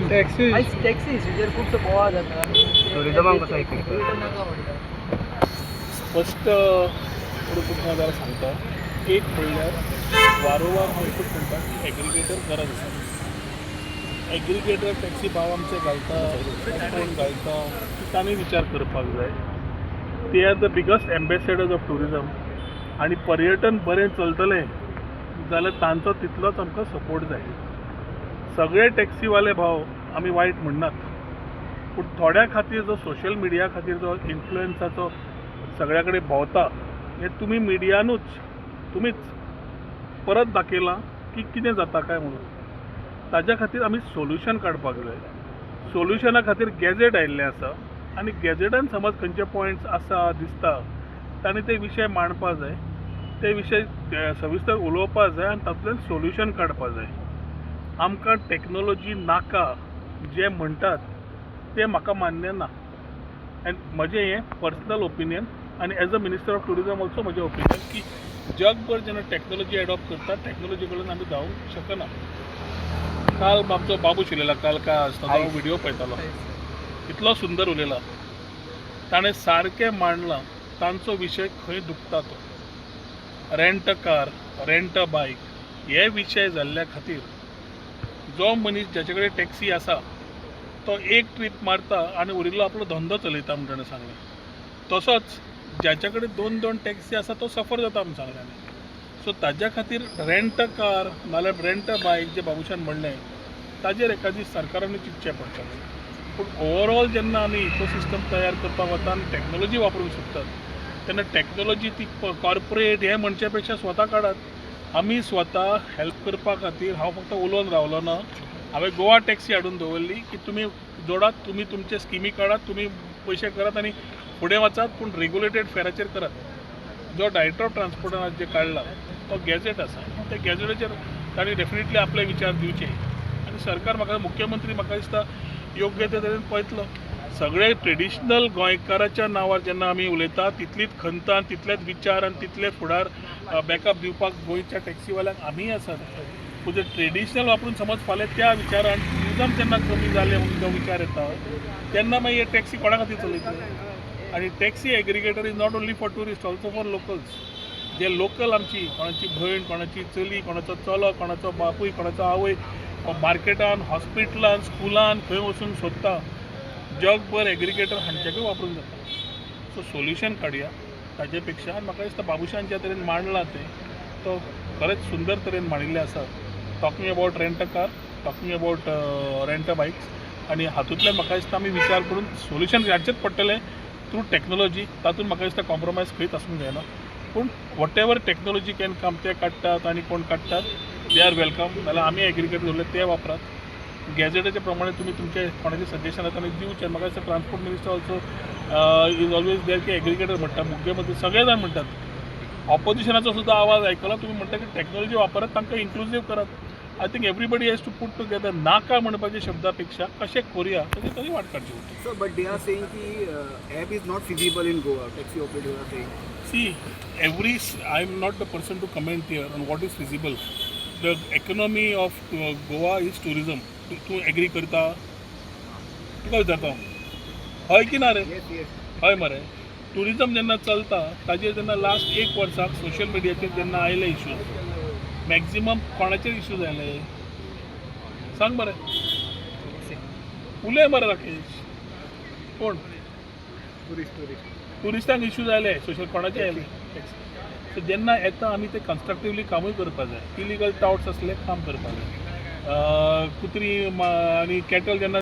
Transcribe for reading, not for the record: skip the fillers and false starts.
Taxi जर खूपसं बोवा जाता टुरिझमाक कसं इकडे स्पष्ट तुम्हाला जरा सांगता एक म्हणल्यार वारंवार हांव एकूच म्हणटा की एग्रिगेटर गरज आसा एग्रिगेटर टॅक्सी भाव आमचे घालता कोण घालता तांणी विचार करपाक जाय ते are the biggest ambassadors of tourism आनी पर्यटन बरें चलतलें जाल्यार तांचो तितलोच आमकां सपोर्ट जाय सगळे टॅक्सीवाले भाव आमी वायट म्हणनात पूण थोड्या खातीर जो सोशल मिडिया खातीर जो इन्फ्लुएन्साचो सगळ्या कडेन भोंवता हें तुमी मिडियानूच तुमीच परत दाखयलां की कितें जाता काय म्हणून ताज्या खातीर आमी सोल्युशन काडपाक जाय सोल्युशना खातीर गॅजेट आयिल्लें आसा आनी गॅजेटान समज खंयचे पॉयंट्स आसा दिसता तांणी ते विशय मांडपा जाय ते विशय सविस्तर उलोवपा जाय आनी तातूंतल्यान सोल्युशन काडपा जाय आमकां टॅक्नोलॉजी नाका जे म्हणटात ते म्हाका मान्य ना एंड म्हजें हें पर्सनल ओपिनियन आनी as a minister of tourism also म्हजें ओपिनियन की जगभर जेन्ना टॅक्नोलॉजी एडॉप्ट करता टॅक्नोलॉजी कडल्यान आमी धांवूंक शकना काल आमचो बाबू शिलयला काल काय आसता तो व्हिडिओ पळयतालो इतलो सुंदर उलयला ताणें सारकें मांडलां तांचो विशय खंय दुखता तो rent a car rent a bike हे विशय जाल्ल्या खातीर जो मनीस जाचे कडेन टॅक्सी आसा तो एक ट्रीप मारता आनी उरिल्लो आपलो धंदो चलयता म्हण ताणें सांगलें तसोच ज्याच्या कडेन दोन दोन टॅक्सी आसा तो सफर जाता म्हण सांगलें सो ताज्या खातीर रेंट अ कार नाल्यार रेंट अ बायक जे बाबुशान म्हणलें ताजेर एका दीस सरकारांनी चिंतचें पडटलें पूण ओवरऑल जेन्ना आमी इकोसिस्टम तयार करपाक वता आनी टॅक्नोलॉजी वापरूंक सोदतात तेन्ना टॅक्नोलॉजी ती कॉर्पोरेट हे म्हणचे पेक्षा स्वता काडात आमी स्वता हेल्प करपा खातीर हांव फक्त उलोवन रावलो ना हांवें गोवा टॅक्सी हाडून दवरली की तुमी जोडात तुमी तुमचे स्किमी काडात तुमी पयशे करात आनी फुडें वचात पूण रेग्युलेटेड फेराचेर करात जो डायरेक्टर ऑफ ट्रान्सपोर्टान जे काडला तो गॅजेट आसा त्या गॅजेटाचेर तांणी डेफिनेटली आपले विचार दिवचे आनी सरकार म्हाका मुख्यमंत्री म्हाका दिसता योग्य ते तरेन पळयतलो सगळे ट्रेडिशनल गोंयकाराच्या नांवार जेन्ना आमी उलयता तितलीच खंत आनी तितलेच विचार आनी तितले फुडार बॅकअप दिवपाक गोंयच्या टॅक्सीवाल्यांक आमी आसात पूण जे ट्रेडिशनल वापरून समज फाल्यां त्या विचारान टुरिझम जेन्ना कमी जालें म्हणून जो विचार येता तेन्ना मागीर हे टॅक्सी कोणा खातीर चलयतले आनी taxi aggregator is not only for tourist also for locals जे लोकल आमची कोणाची भयण कोणाची चली कोणाचो चलो कोणाचो बापूय कोणाचो आवय मार्केटान हॉस्पिटलान स्कुलान खंय वचून सोदता जगभर एग्रिगेटर हांच्याकूय वापरूंक जाता सो सोल्युशन काडया ताजे पेक्षा आनी म्हाका दिसता बाबुशान ज्या तरेन मांडला तें तो खरेंच सुंदर तरेन मांडिल्लें आसा talking about rent a car talking about rent a bikes आनी हातूंतल्यान म्हाका दिसता आमी विचार करून सोल्युशन हाडचेंच पडटलें थ्रू टॅक्नोलॉजी तातूंत म्हाका दिसता कॉम्प्रोमायज खंयच आसूंक जायना पूण what ever technology can come ते काडटात आनी कोण काडटात दे आर वेलकम नाल्यार आमी एग्रिगेटर दवरले ते वापरात गॅजेटाचे प्रमाणे तुमी तुमचे कोणाचे सजेशन येता आनी दिवचें म्हाका दिसता transport minister also is always there की एग्रिगेटर म्हणटा मुख्यमंत्री सगळे जाण म्हणटात ऑपोजिशनाचो सुद्दां आवाज आयकला तुमी म्हणटा की टॅक्नोलॉजी वापरात तांकां इन्क्लुसीव करात I think everybody has to put together नाका म्हणपाच्या शब्दा पेक्षा कशें करुया ताची तरी वाट काडची पडटा so but they are saying की app is not feasible in Goa taxi operators are saying See, I am not the person to comment here on what is feasible. The economy of Goa is tourism. तू agree करता तुका विचारता हय की ना रे हय मरे टुरिझम जेन्ना चलता ताजेर जेन्ना लास्ट एक वर्साक सोशल मिडियाचेर जेन्ना आयले इश्यूज मॅक्झिमम कोणाचेर इश्यूज आयले सांग मरे उलय मरे राकेश कोण टुरिस्टांक इश्यूज आयले सोशल कोणाचे आयले सो जेन्ना येता आमी ते कन्स्ट्रक्टिवली कामूय करपाक जाय इलिगल टाउट्स असले काम करपाक जाय कुत्री आनी कॅटल जेन्ना